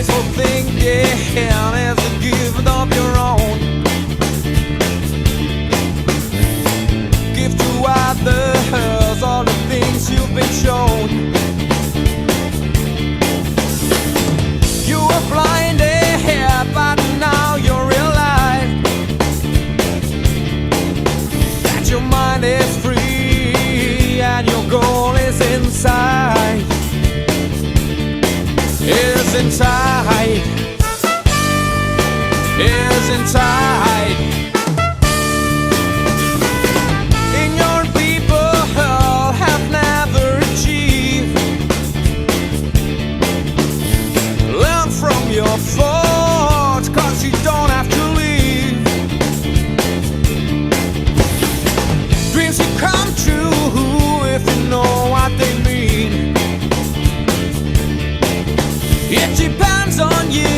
wasteful thinking is a gift of your own. Give to others all the things you've been shown. You were blinded, but now you realize that your mind is free and your goal is inside. Is inside. Is inside. In your people have never achieved. Learn from your faults, 'cause you don't have to leave. Dreams will come true if you know what they mean. It depends on you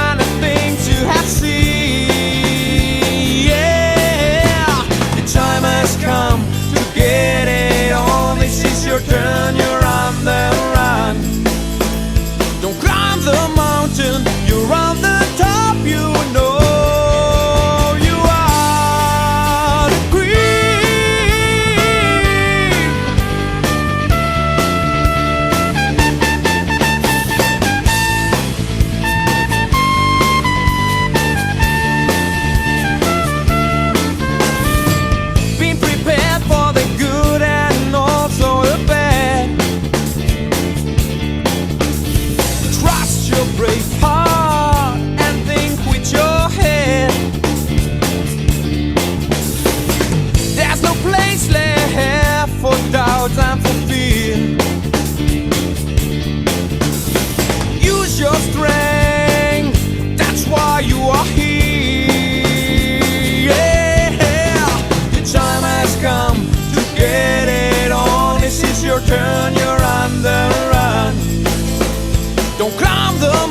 and the things you have seen. Yeah, the time has come to get it on. This is your turn, you're on the run. Don't climb the mountain, you're on the top, you know you are the queen. Being prepared for the good and also the bad. Trust your brave heart and think with your head. There's no place left for doubts and for fear. Use your strength, that's why you are here. Yeah, the time has come to get it on. This is your turn, you're on the run. Don't climb the